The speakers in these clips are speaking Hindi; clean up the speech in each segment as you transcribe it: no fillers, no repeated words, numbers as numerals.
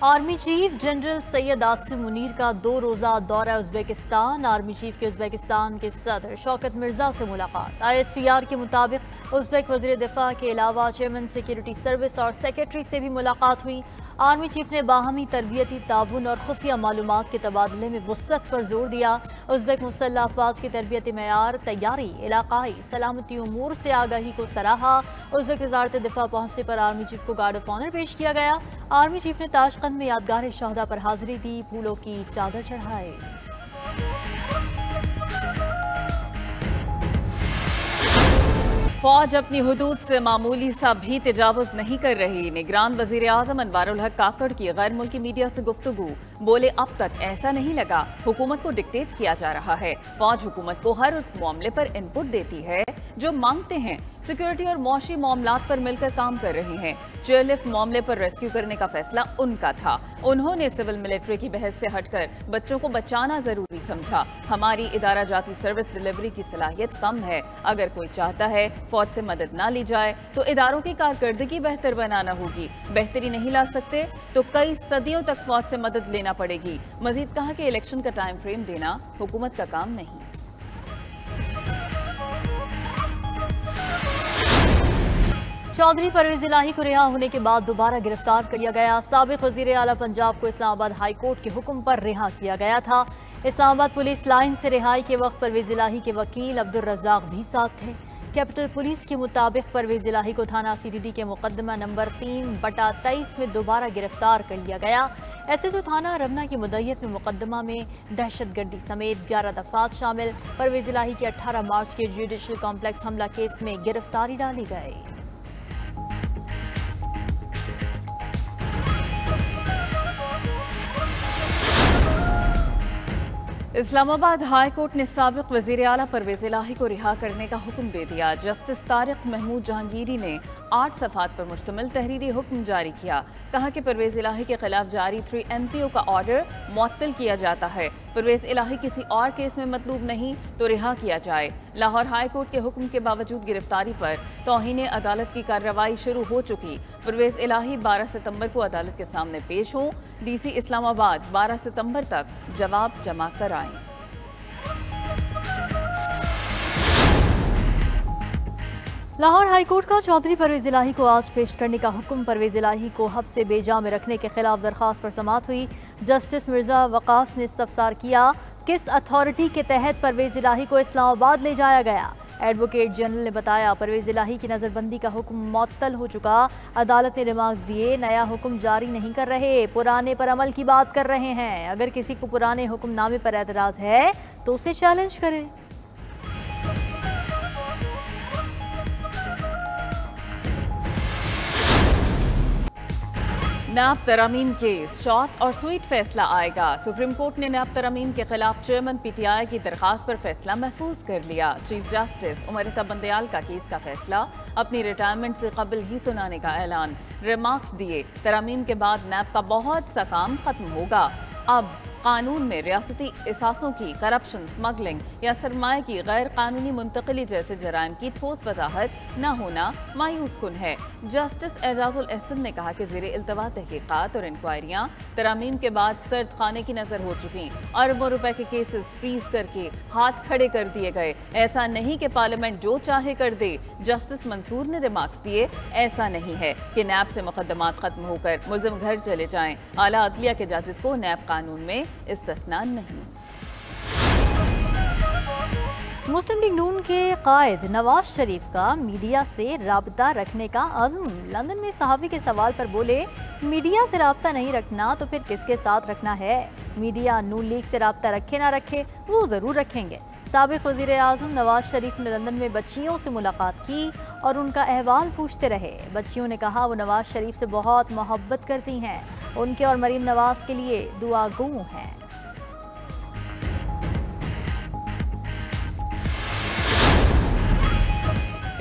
Army chief general Syed Asim Munir का 2 रोज़ा दौरा उज़्बेकिस्तान। आर्मी चीफ के उज़्बेकिस्तान के सदर शौकत मिर्जा से मुलाकात। ISPR के मुताबिक उज़्बेक वज़ीर दिफा के अलावा चेयरमैन सिक्योरिटी सर्विस और सेक्रेटरी से भी मुलाकात हुई। आर्मी चीफ ने बाहमी तरबियती ताउन और खुफिया मालूमात के तबादले में वुसअत पर जोर दिया। उज़्बेक मुसल्लह अफवाज की तरबियती मयार, तैयारी, इलाकाई सलामती उमूर से आगाही को सराहा। उज़्बेक वज़ारत दिफा पहुंचने पर आर्मी चीफ को गार्ड ऑफ ऑनर पेश किया गया। आर्मी चीफ ने ताशकंद में यादगार शहदा पर हाजिरी दी, फूलों की चादर चढ़ाई। फौज अपनी हुदूद से मामूली सा भी तजावुज नहीं कर रही। निगरान वजीर आजम अनवारुल हक काकड़ की गैर मुल्की मीडिया से गुफ्तगू, बोले अब तक ऐसा नहीं लगा हुकूमत को डिक्टेट किया जा रहा है। फौज हुकूमत को हर उस मामले पर इनपुट देती है जो मांगते हैं। सिक्योरिटी और मौशी मामलात पर मिलकर काम कर रहे हैं। चेयरलिफ्ट मामले पर रेस्क्यू करने का फैसला उनका था। उन्होंने सिविल मिलिट्री की बहस से हटकर बच्चों को बचाना जरूरी समझा। हमारी इदारा जाती सर्विस डिलीवरी की सलाहियत कम है। अगर कोई चाहता है फौज से मदद ना ली जाए तो इदारों की कारकर्दगी बेहतर बनाना होगी। बेहतरी नहीं ला सकते तो कई सदियों तक फौज से मदद लेना पड़ेगी। मजीद कहा कि इलेक्शन का टाइम फ्रेम देना हुकूमत का काम नहीं। चौधरी परवेज इलाही को रिहा होने के बाद दोबारा गिरफ्तार कर लिया गया। साबिक वजीर आला पंजाब को इस्लामाबाद हाई कोर्ट के हुक्म पर रिहा किया गया था। इस्लामाबाद पुलिस लाइन से रिहाई के वक्त परवेज इलाही के वकील अब्दुल रज़ाक भी साथ थे। कैपिटल पुलिस के मुताबिक परवेज इलाही को थाना CTD के मुकदमा नंबर 3/23 में दोबारा गिरफ्तार कर लिया गया। SHO थाना रमना की मुद्दत में मुकदमा में दहशतगर्दी समेत 11 दफात शामिल। परवेज इलाही के 18 मार्च के जुडिशल कॉम्प्लेक्स हमला केस में गिरफ्तारी डाली गई। इस्लामाबाद हाई कोर्ट ने साबिक वजीर आला परवेज इलाही को रिहा करने का हुक्म दे दिया। जस्टिस तारिक महमूद जहांगीरी ने 8 सफ़ात पर मुश्तमिल तहरीरी हुक्म जारी किया। कहा कि परवेज इलाही के खिलाफ जारी 3 MPO का ऑर्डर मुअत्तल किया जाता है। परवेज इलाही किसी और केस में मतलूब नहीं तो रिहा किया जाए। लाहौर हाई कोर्ट के हुक्म के बावजूद गिरफ्तारी पर तौहीन अदालत की कार्रवाई शुरू हो चुकी। परवेज इलाही 12 सितंबर को अदालत के सामने पेश हों। DC इस्लामाबाद 12 सितंबर तक जवाब जमा कराएं। लाहौर हाईकोर्ट का चौधरी परवेज इलाही को आज पेश करने का हुक्म। परवेज इलाही को हब्स से बेजा में रखने के खिलाफ दरखास्त पर समाअत हुई। जस्टिस मिर्जा वकास ने इस्तफसार किया, किस अथॉरिटी के तहत परवेज इलाही को इस्लामाबाद ले जाया गया। एडवोकेट जनरल ने बताया, परवेज इलाही की नज़रबंदी का हुक्म मुअत्तल हो चुका। अदालत ने रिमार्क्स दिए, नया हुक्म जारी नहीं कर रहे, पुराने पर अमल की बात कर रहे हैं। अगर किसी को पुराने हुक्मनामे पर एतराज़ है तो उसे चैलेंज करें। नैब तरामीम केस शॉर्ट और स्वीट फैसला आएगा। सुप्रीम कोर्ट ने नैब तरामीम के खिलाफ चेयरमैन PTI की दरखास्त पर फैसला महफूज कर लिया। चीफ जस्टिस उमर इत्ता बंदयाल का केस का फैसला अपनी रिटायरमेंट से कबल ही सुनाने का ऐलान। रिमार्क्स दिए, तरामीम के बाद नैब का बहुत सा काम खत्म होगा। अब कानून में रियासती एहसासों की करप्शन, स्मगलिंग या सरमाए की गैर कानूनी मुंतकली जैसे जराइम की ठोस वजाहत न होना मायूस कुन है। जस्टिस एजाजुल एहसन ने कहा कि ज़ेर इल्तवा तहकीकात और इंक्वायरियाँ तरामीम के बाद सर्द खाने की नज़र हो चुकी। अरबों रुपए के केसेस फ्रीज करके हाथ खड़े कर दिए गए। ऐसा नहीं कि पार्लियामेंट जो चाहे कर दे। जस्टिस मंसूर ने रिमार्क्स दिए, ऐसा नहीं है कि नैब से मुकदमात खत्म होकर मुल्ज़िम घर चले जाएं। आला अदलिया के जजेस को नैब कानून में इस्तिस्ना नहीं। मुस्लिम लीग नून के कायद नवाज शरीफ का मीडिया से राब्ता रखने का अज़्म। लंदन में सहाफ़ी के सवाल पर बोले, मीडिया से राब्ता नहीं रखना तो फिर किसके साथ रखना है। मीडिया नून लीग से राब्ता रखे ना रखे, वो ज़रूर रखेंगे। साबिक़ वज़ीर आज़म नवाज शरीफ ने लंदन में बच्चियों से मुलाकात की और उनका अहवाल पूछते रहे। बच्चियों ने कहा वो नवाज शरीफ से बहुत मोहब्बत करती हैं, उनके और मरीम नवाज के लिए दुआगो हैं।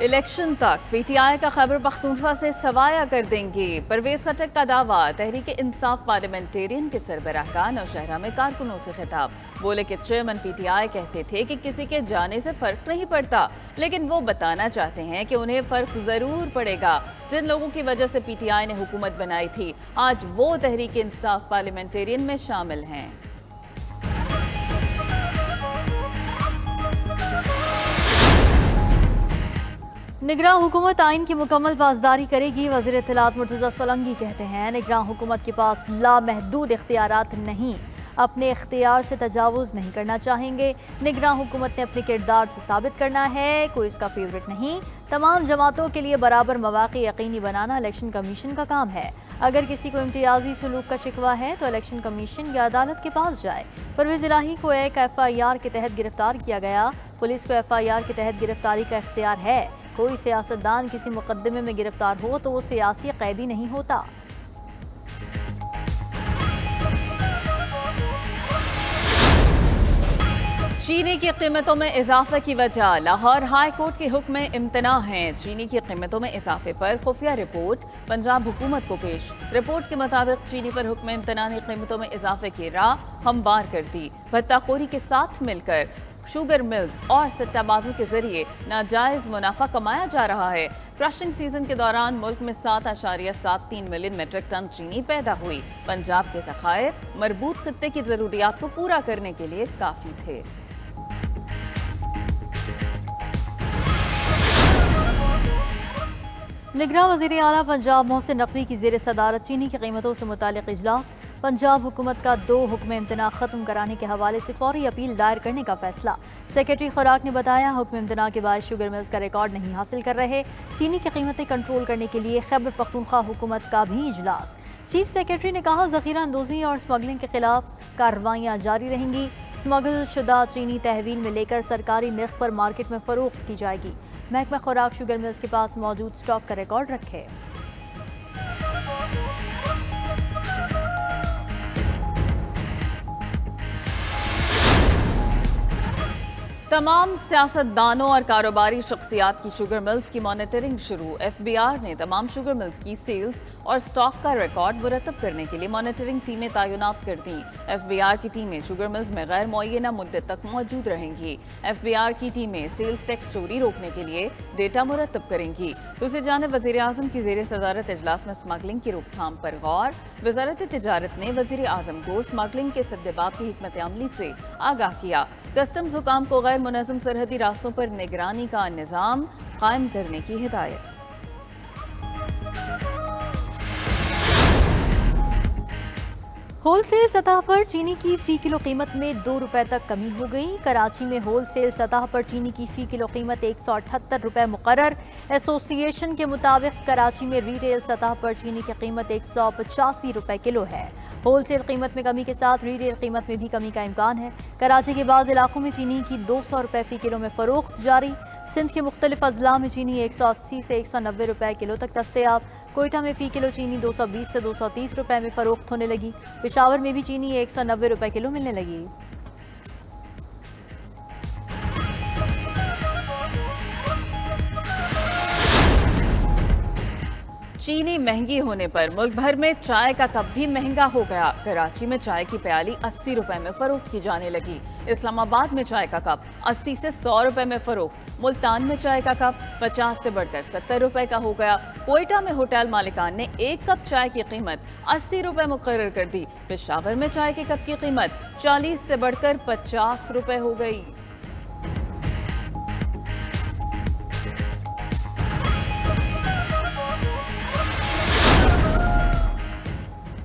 इलेक्शन तक पीटीआई का खैबर पख्तूनख्वा से सवाया कर देंगे। परवेज खटक का दावा। तहरीक इंसाफ पार्लियामेंटेरियन के सरबराह का नौशहरा में कारकुनों से खिताब। बोले कि चेयरमैन पीटीआई कहते थे कि किसी के जाने से फर्क नहीं पड़ता, लेकिन वो बताना चाहते हैं कि उन्हें फर्क जरूर पड़ेगा। जिन लोगों की वजह से पीटीआई ने हुकूमत बनाई थी, आज वो तहरीक इंसाफ पार्लियामेंटेरियन में शामिल हैं। निगरान हुकूमत आइन की मुकम्मल पासदारी करेगी। वज़ीर इत्तलात मुर्तज़ा सोलंकी कहते हैं निगरान हुकूमत के पास लामहदूद इख्तियारात नहीं, अपने इख्तियार से तजावुज़ नहीं करना चाहेंगे। निगरान हुकूमत ने अपने किरदार से साबित करना है, कोई इसका फेवरेट नहीं। तमाम जमातों के लिए बराबर मौक़े यकीनी बनाना इलेक्शन कमीशन का काम है। अगर किसी को इम्तियाजी सलूक का शिकवा है तो इलेक्शन कमीशन या अदालत के पास जाए। परवेज़ इलाही को एक FIR के तहत गिरफ्तार किया गया। पुलिस को FIR के तहत गिरफ्तारी का इख्तियार है। कोई सियासतदान किसी मुकदमे में गिरफ्तार हो तो वो सियासी कैदी नहीं होता। चीनी की कीमतों में इजाफे की वजह। लाहौर हाई कोर्ट के हुक्म में इम्तना है। चीनी की कीमतों में इजाफे पर खुफिया रिपोर्ट पंजाब हुकूमत को पेश। रिपोर्ट के मुताबिक चीनी पर हुक्म इम्तना ने कीमतों में इजाफे की राह हमवार कर दी। भत्ताखोरी के साथ मिलकर शुगर मिल्स और सट्टाबाजों के जरिए नाजायज मुनाफा कमाया जा रहा है। क्रशिंग सीजन के दौरान मुल्क में 7.73 मिलियन मीट्रिक टन चीनी पैदा हुई। पंजाब के ज़खायर मरबूत खित्ते की जरूरियात को पूरा करने के लिए काफी थे। निगरान वज़ीर आला पंजाब मोहसिन नकवी की ज़ेर सदारत चीनी की कीमतों से मुतालिक इजलास। पंजाब हुकूमत का 2 हुक्म इम्तना ख़त्म कराने के हवाले से फौरी अपील दायर करने का फैसला। सेक्रेटरी खुराक ने बताया हुक्म इम्तना के बाद शुगर मिल्स का रिकॉर्ड नहीं हासिल कर रहे। चीनी की कीमतें कंट्रोल करने के लिए खैबर पख्तूनख्वा हुकूमत का भी इजलास। चीफ सेक्रेटरी ने कहा ज़ख़ीरा अंदोज़ी और स्मगलिंग के खिलाफ कार्रवाइयाँ जारी रहेंगी। स्मगल शुदा चीनी तहवील में लेकर सरकारी नर्ख पर मार्केट में फ़रोख्त की जाएगी। महकमा खुराक शुगर मिल्स के पास मौजूद स्टॉक का रिकॉर्ड रखे। तमाम सियासतदानों और कारोबारी शख्सियात की शुगर मिल्स की मॉनिटरिंग शुरू। FBR ने तमाम शुगर मिल्स की सेल्स और स्टॉक का रिकॉर्ड मुरतब करने के लिए मॉनिटरिंग टीमें तैनात कर दी। FBR की टीमें शुगर मिल्स में गैर मुअय्यना मुद्दत तक मौजूद रहेंगी। FBR की टीमें सेल्स टैक्स चोरी रोकने के लिए डेटा मुरतब करेंगी। दूसरी जानिब वज़ीर आज़म की ज़ेर सदारत इजलास में स्मगलिंग की रोकथाम पर गौर। वज़ारत तिजारत ने वज़ीर आज़म को स्मगलिंग के सद्देबाब की हिकमत अमली से आगाह किया। कस्टम्स हुकाम को गैर मुनज़्ज़म सरहदी रास्तों पर निगरानी का निज़ाम कायम करने की हिदायत। होलसेल सतह पर चीनी की फ़ी किलो कीमत में 2 रुपए तक कमी हो गई। कराची में होलसेल सतह पर चीनी की फ़ी किलो कीमत 178 रुपए मुकर्रर। एसोसिएशन के मुताबिक कराची में रिटेल सतह पर चीनी की कीमत 185 रुपए किलो है। होलसेल कीमत में कमी के साथ रिटेल कीमत में भी कमी का इम्कान है। कराची के बाज़ इलाकों में चीनी की 200 रुपए फ़ी किलो में फ़रोख्त जारी। सिंध के मुख्तलिफ अजला में चीनी 180 से 190 रुपए किलो तक दस्तयाब। कोयटा में फ़ी किलो चीनी 220 से 230 रुपए में फ़रोख्त होने लगी। पेशावर में भी चीनी 190 रुपए किलो मिलने लगी। चीनी महंगी होने पर मुल्क भर में चाय का कप भी महंगा हो गया। कराची में चाय की प्याली 80 रुपए में फरोख्त की जाने लगी। इस्लामाबाद में चाय का कप 80 से 100 रुपए में फरोख्त। मुल्तान में चाय का कप 50 से बढ़कर 70 रुपए का हो गया। कोयटा में होटल मालिकान ने 1 कप चाय की कीमत 80 रुपए मुकर्रर कर दी। पेशावर में चाय के कप की कीमत 40 से बढ़कर 50 रुपए हो गई।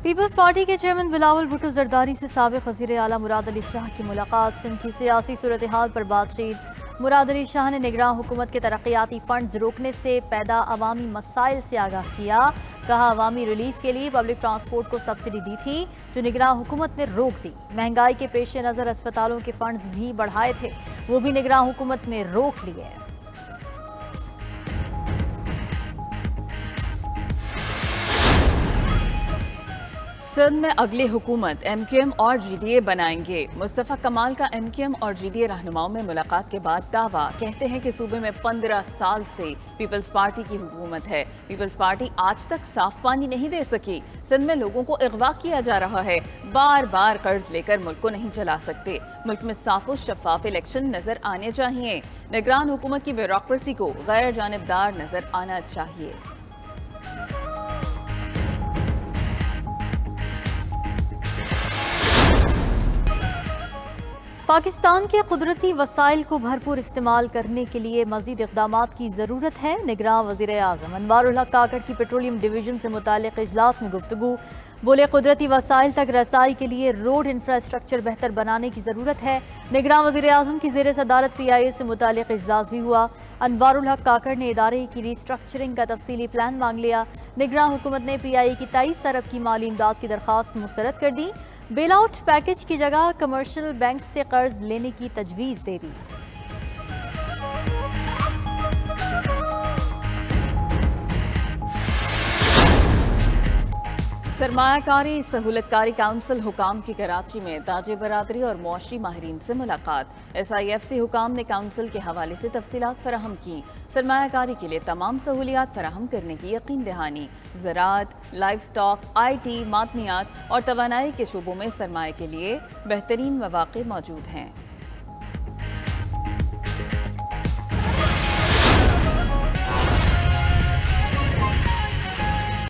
पीपल्स पार्टी के चेयरमैन बिलावल भुट्टो जरदारी से साबिक वज़ीर आला मुराद अली शाह की मुलाकात। सिंध की सियासी सूरत हाल पर बातचीत। मुराद अली शाह ने निगरान हुकूमत के तरक्याती फंड्स रोकने से पैदा अवामी मसाइल से आगाह किया। कहा अवामी रिलीफ के लिए पब्लिक ट्रांसपोर्ट को सब्सिडी दी थी जो निगरान हुकूमत ने रोक दी। महंगाई के पेश नज़र अस्पतालों के फंड्स भी बढ़ाए थे, वो भी निगरान हुकूमत ने रोक लिए। सिंध में अगली हुकूमत MQM और GDA बनाएंगे। मुस्तफ़ा कमाल का MQM और GDA रहनुमाओं में मुलाकात के बाद दावा, कहते हैं कि सूबे में 15 साल से पीपल्स पार्टी की हुकूमत है। पीपल्स पार्टी आज तक साफ पानी नहीं दे सकी। सिंध में लोगों को अगवा किया जा रहा है। बार बार कर्ज लेकर मुल्क को नहीं चला सकते। मुल्क में साफ और शफाफ इलेक्शन नजर आने चाहिए। निगरान हुकूमत की ब्यूरोक्रेसी को गैर जानिबदार नजर आना चाहिए। पाकिस्तान के कुदरती वसाइल को भरपूर इस्तेमाल करने के लिए मजीद इक़दामात की ज़रूरत है। निगरान वज़ीर आज़म अनवारुल हक काकड़ की पेट्रोलियम डिवीज़न से मुतालिक इजलास में गुफ्तगू। बोले, कुदरती वसाइल तक रसाई के लिए रोड इंफ्रास्ट्रक्चर बेहतर बनाने की ज़रूरत है। निगरान वज़ीर आज़म की ज़ेर सदारत PIA से मुतालिक इजलास भी हुआ। अनवारुल हक काकड़ ने इदारे की रिस्ट्रक्चरिंग का तफसीली प्लान मांग लिया। निगरान हुकूमत ने PIA की 23 अरब की माली इमदाद की दरख्वास्त मुस्तरद कर दी। बेल आउट पैकेज की जगह कमर्शियल बैंक से कर्ज लेने की तजवीज़ दे दी। सरमायाकारी सहूलतकारी काउंसिल हुकाम की कराची में ताजे बरादरी और मुआशी माहिरीन से मुलाकात। SIFC हुकाम ने काउंसिल के हवाले से तफसीलात फराहम की। सरमायाकारी के लिए तमाम सहूलियात फराहम करने की यकीन दहानी। ज़राअत, लाइव स्टॉक, IT, मादनियात और तवानाई के शोबों में सरमाए के लिए बेहतरीन मौक़े मौजूद हैं।